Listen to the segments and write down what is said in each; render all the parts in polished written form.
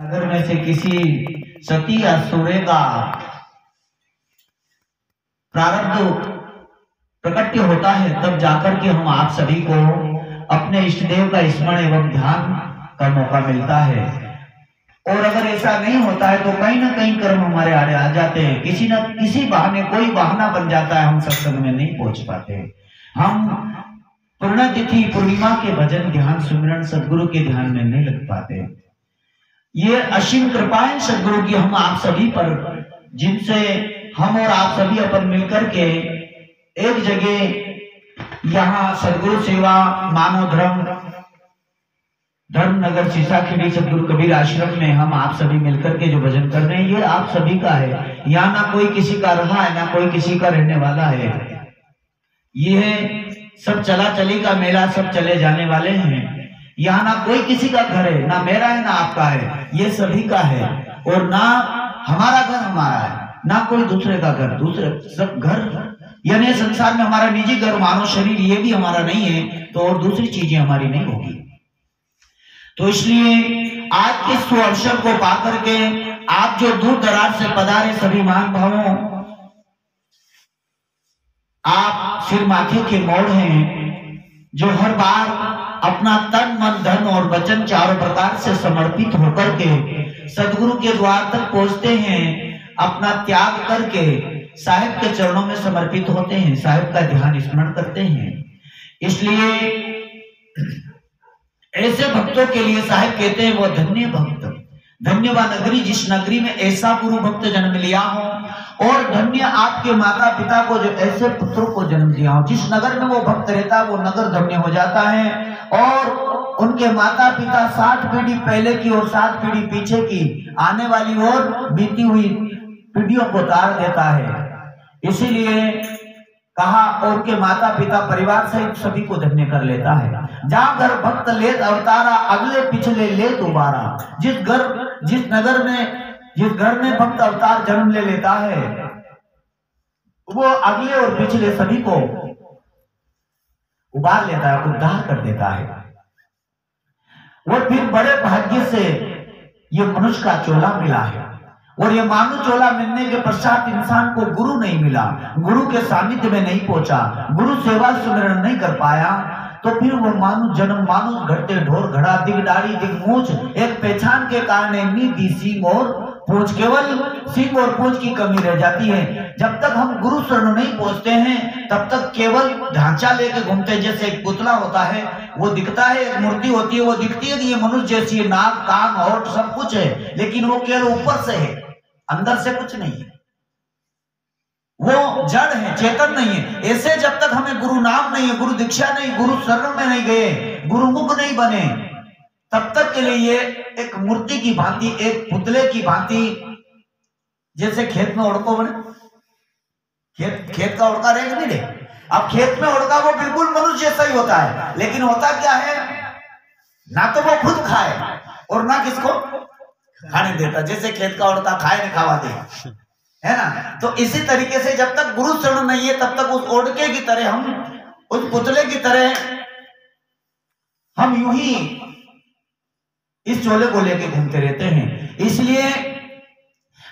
अगर में से किसी सती या सूर्य का प्रारब्ध प्रकट्य होता है, तब जाकर के हम आप सभी को अपने इष्ट देव का स्मरण एवं ध्यान का मौका मिलता है। और अगर ऐसा नहीं होता है तो कहीं ना कहीं कर्म हमारे आड़े आ जाते हैं, किसी न किसी बहाने कोई बहाना बन जाता है, हम सत्संग में नहीं पहुंच पाते। हम पुण्यतिथि पूर्णिमा के भजन ध्यान सुमिरन सदगुरु के ध्यान में नहीं लग पाते। ये असीम कृपा है सदगुरु की हम आप सभी पर, जिनसे हम और आप सभी अपन मिलकर के एक जगह यहाँ सदगुरु सेवा मानव धर्म नगर सीसाखेड़ी सदगुरु कबीर आश्रम में हम आप सभी मिलकर के जो भजन कर रहे हैं, ये आप सभी का है। यहाँ ना कोई किसी का रहा है, ना कोई किसी का रहने वाला है। ये सब चला चली का मेला, सब चले जाने वाले हैं। यहाँ ना कोई किसी का घर है, ना मेरा है ना आपका है, ये सभी का है। और ना हमारा घर हमारा है, ना कोई दूसरे का घर, दूसरे सब घर यानी संसार में हमारा निजी घर मानो शरीर ये भी हमारा नहीं है, तो और दूसरी चीजें हमारी नहीं होगी। तो इसलिए आज के इस अवसर को पाकर के आप जो दूर दराज से पधारे सभी महान भावों, आप सिर माथे के मोड़ हैं, जो हर बार अपना तन मन धन और वचन चारों प्रकार से समर्पित होकर के सदगुरु के द्वार तक पहुंचते हैं, अपना त्याग करके साहिब के चरणों में समर्पित होते हैं, साहिब का ध्यान स्मरण करते हैं। इसलिए ऐसे भक्तों के लिए साहिब कहते हैं वो धन्य भक्त, धन्यवाद नगरी जिस नगरी में ऐसा गुरु भक्त जन्म लिया हो, और धन्य आपके माता पिता को जो ऐसे पुत्रों को जन्म दिया हो। जिस नगर में वो भक्त रहता है वो नगर धन्य हो जाता है, और उनके माता पिता 60 पीढ़ी पहले की और 60 पीढ़ी पीछे की आने वाली और बीती हुई पीढ़ियों को तार देता है। इसीलिए कहा और के माता पिता परिवार सहित सभी को धन्य कर लेता है। जहां घर भक्त लेत अवतारा, अगले पिछले ले दोबारा। जिस घर में भक्त अवतार जन्म ले लेता है, वो अगले और पिछले सभी को उबार लेता है, उद्धार कर देता है। वो फिर बड़े भाग्य से ये मनुष्य का चोला मिला है, और ये मानव चोला मिलने के पश्चात इंसान को गुरु नहीं मिला, गुरु के सानिध्य में नहीं पहुंचा, गुरु सेवा सुमिरन नहीं कर पाया, तो फिर वो मानुष जन्म मानुष घटते ढोर घड़ा दिग दाढ़ी दिग मूछ, एक पहचान के कारण नीति सींग और पूंछ, केवल सींग और पूंछ की कमी रह जाती है। जब तक हम गुरु शरण नहीं पहुंचते हैं तब तक केवल ढांचा लेके घूमते, जैसे एक पुतला होता है वो दिखता है, एक मूर्ति होती है वो दिखती है कि ये मनुष्य जैसी है, नाक कान होठ सब कुछ है, लेकिन वो केवल ऊपर से है, अंदर से कुछ नहीं है, वो जड़ है, चेतन नहीं है। ऐसे जब तक हमें गुरु नाम नहीं है, गुरु दीक्षा नहीं, गुरु शरण में नहीं गए, गुरुमुख नहीं बने, तब तक के लिए ये एक मूर्ति की भांति, एक पुतले की भांति, जैसे खेत में उड़को बने, खेत का उड़का रहेगा नहीं रहे। अब खेत में उड़का वो बिल्कुल मनुष्य जैसा ही होता है, लेकिन होता क्या है, ना तो वो खुद खाए और ना किसको खाने देता, जैसे खेत का उड़का खाए न खावा दे, है ना। तो इसी तरीके से जब तक गुरु शरण नहीं है तब तक उस ओढ़के की तरह, हम उस पुतले की तरह हम यूं ही इस चोले को लेके घूमते रहते हैं। इसलिए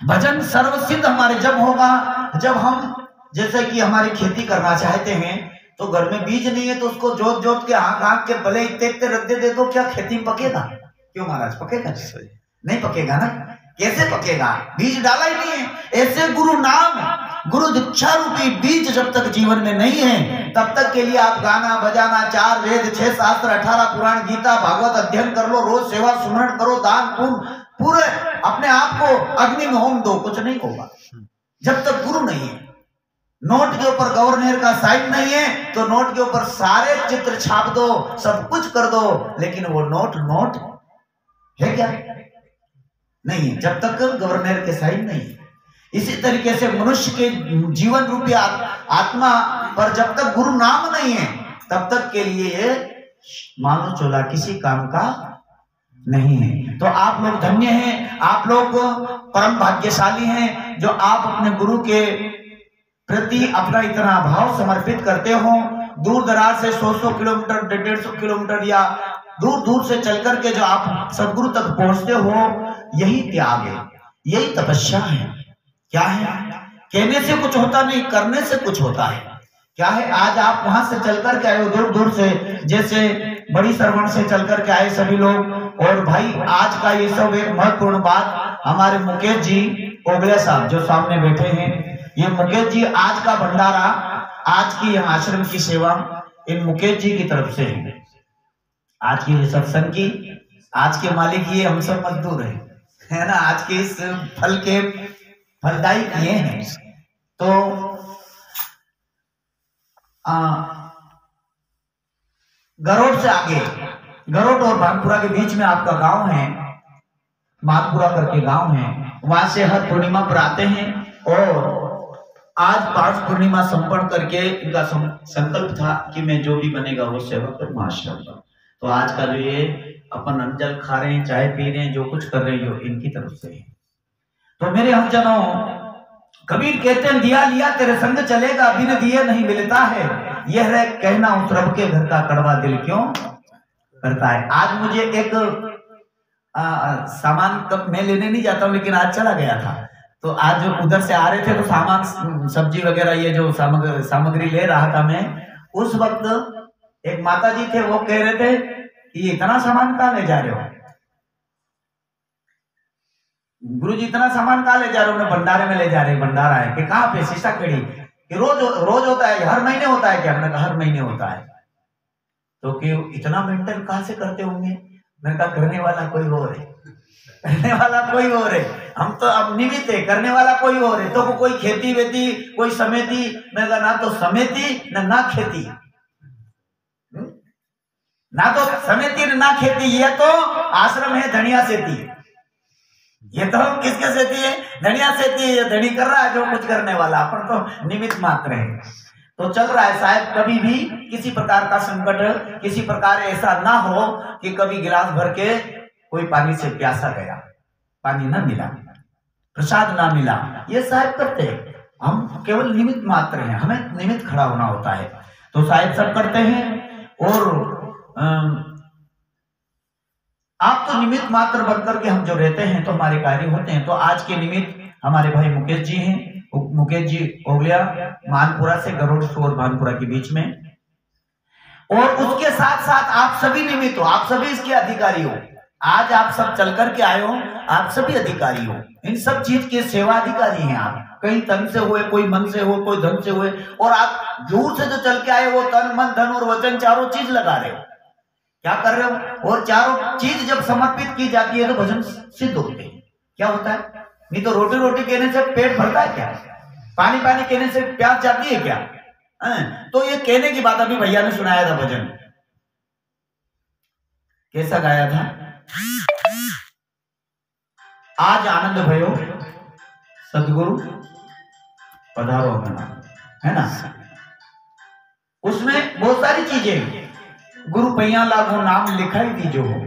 भजन सर्वसिद्ध हमारे जब होगा, जब हम जैसे कि हमारी खेती करना चाहते हैं, तो घर में बीज नहीं है तो उसको जोत जोत के हाँक के भले इतने रद्दे दे दो, क्या खेती में पकेगा? क्यों महाराज, पकेगा? नहीं पकेगा ना। कैसे पकेगा? बीज डाला ही नहीं है। ऐसे गुरु नाम, गुरु दीक्षा रूपी बीज जब तक जीवन में नहीं है तब तक के लिए आप गाना बजाना, 4 वेद 6 शास्त्र 18 पुराण गीता भागवत अध्ययन कर लो, रोज सेवा सुमरण करो, दान पुण्य, पूरे अपने आप को अग्नि में होम दो, कुछ नहीं होगा जब तक गुरु नहीं है। नोट के ऊपर गवर्नर का साइन नहीं है तो नोट के ऊपर सारे चित्र छाप दो, सब कुछ कर दो, लेकिन वो नोट है क्या? नहीं है, जब तक गवर्नर के साइन नहीं है। इसी तरीके से मनुष्य के जीवन रूपी आत्मा पर जब तक गुरु नाम नहीं है तब तक के लिए ये मानो चोला किसी काम का नहीं है। तो आप लोग धन्य हैं, आप लोग परम भाग्यशाली हैं, जो आप अपने गुरु के प्रति अपना इतना भाव समर्पित करते हो। दूर दराज से 100 किलोमीटर 150 किलोमीटर या दूर दूर से चल करके जो आप सदगुरु तक पहुंचते हो, यही त्याग है, यही तपस्या है। क्या है? कहने से कुछ होता नहीं, करने से कुछ होता है। क्या है? आज आप वहां से चल करके आए हो दूर दूर से, जैसे बड़ी सरवण से चल करके आए सभी लोग। और भाई आज का ये सब एक महत्वपूर्ण बात, हमारे मुकेश जी ओगले साहब जो सामने बैठे हैं, ये मुकेश जी आज का भंडारा, आज की आश्रम की सेवा इन मुकेश जी की तरफ से है। आज की सत्संग की, आज के मालिक ये हम सब मजदूर है ना, आज के इस फल के फलदायी किए हैं। तो गरोड़ से आगे, गरोड़ और भानपुरा के बीच में आपका गांव है, मानपुरा करके गांव है। वहां से हर पूर्णिमा पर आते हैं और आज 5 पूर्णिमा संपन्न करके इनका संकल्प था कि मैं जो भी बनेगा वो सेवा करूँ आश्रम का। तो आज का जो ये अपन अंजल खा रहे हैं, चाय पी रहे हैं, जो कुछ कर रहे हैं, जो इनकी तरफ से है। तो मेरे हमजनों, कबीर कहते हैं दिया लिया तेरे संग चलेगा, बिन दिए नहीं मिलता है, यह रह कहना उस रब के घर का कड़वा दिल क्यों करता है। आज मुझे एक सामान कब मैं लेने नहीं जाता हूँ, लेकिन आज चला गया था। तो आज उधर से आ रहे थे तो सामान सब्जी वगैरह ये जो सामग्री ले रहा था मैं, उस वक्त एक माता जी थे, वो कह रहे थे कि इतना सामान कहाँ ले जा रहे हो गुरु जी, इतना सामान कहाँ ले जा रहे हो? उन्हें भंडारे में ले जा रहे, भंडारा है कि कहाँ पे? शीशा खेड़ी कि रोज होता है, हर महीने होता है क्या? हमने कहा हर महीने होता है। तो कि इतना मेंटेन कहाँ से करते होंगे? मैंने कहा करने वाला कोई और है, करने वाला कोई और है, हम तो अब निमित्त है, करने वाला कोई और है। तो कोई खेती वेती, कोई समेती, मैं कहा ना तो समेती ना खेती, ना तो समेती ना खेती, ये तो आश्रम है धनिया सेती, ये तो किसके सेती है? धनिया सेती है। ये धनी कर रहा है जो कुछ करने वाला, अपन तो निमित्त मात्र है। तो चल रहा है। शायद कभी भी किसी प्रकार का संकट, किसी प्रकार ऐसा ना हो कि कभी गिलास भर के कोई पानी से प्यासा गया, पानी ना मिला, प्रसाद ना मिला, ये साहब करते हैं। हम केवल निमित्त मात्र हैं, हमें निमित्त खड़ा होना होता है। तो शायद सब करते हैं और आप तो निमित्त मात्र बनकर के हम जो रहते हैं तो हमारे कार्य होते हैं। तो आज के निमित्त हमारे भाई मुकेश जी हैं, मुकेश जी ओगलिया, मानपुरा से, गरुड़ और भानपुरा के बीच में। और उसके साथ साथ आप सभी निमित्त हो, आप सभी इसके अधिकारी हो। आज आप सब चल करके आए हो, आप सभी अधिकारी हो, इन सब चीज के सेवा अधिकारी हैं आप। कहीं तन से हुए, कोई मन से हुए, कोई धन से हुए, और आप दूर से जो चल के आए वो तन मन धन और वचन चारों चीज लगा रहे हो। क्या कर रहे हो? और चारों चीज जब समर्पित की जाती है तो भजन सिद्ध होते हैं। क्या होता है? नहीं तो रोटी रोटी कहने से पेट भरता है क्या? पानी पानी कहने से प्यास जाती है क्या? तो ये कहने की बात अभी भैया ने सुनाया था भजन, कैसा गाया था? आज आनंद भयो सदगुरु पधारो मना, है ना? उसमें बहुत सारी चीजें, गुरु पैया लागो नाम लिखाई दीजो हो,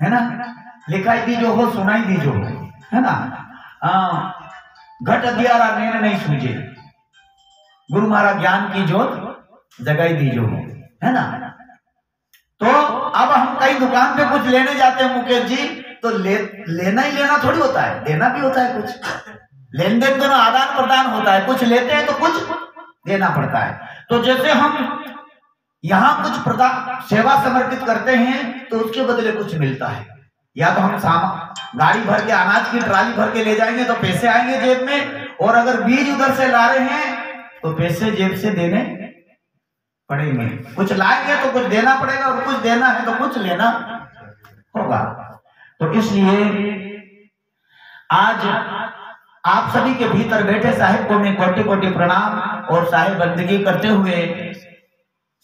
है ना? लिखाई दीजो हो, सुनाई दीजो हो, है ना? घट अंधियारा नैन नहीं सूझे, गुरु मारा ज्ञान की जोत जगाई दीजो हो, है ना? तो अब हम कई दुकान पे कुछ लेने जाते हैं मुकेश जी, तो लेना ही लेना थोड़ी होता है, देना भी होता है। कुछ लेन देन दोनों आदान प्रदान होता है, कुछ लेते हैं तो कुछ देना पड़ता है। तो जैसे हम यहाँ कुछ सेवा समर्पित करते हैं तो उसके बदले कुछ मिलता है। या तो हम गाड़ी भर के, अनाज की ट्राली भर के ले जाएंगे तो पैसे आएंगे जेब में, और अगर बीज उधर से ला रहे हैं तो पैसे जेब से देने पड़ेंगे। कुछ लाएंगे तो कुछ देना पड़ेगा, और कुछ देना है तो कुछ लेना होगा। तो इसलिए आज आप सभी के भीतर बैठे साहिब को मैं कोटि कोटि प्रणाम और साहिब बंदगी करते हुए,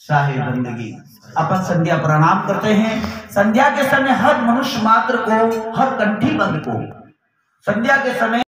साहिब बंदगी अपन संध्या प्रणाम करते हैं। संध्या के समय हर मनुष्य मात्र को, हर कंठी बंद को संध्या के समय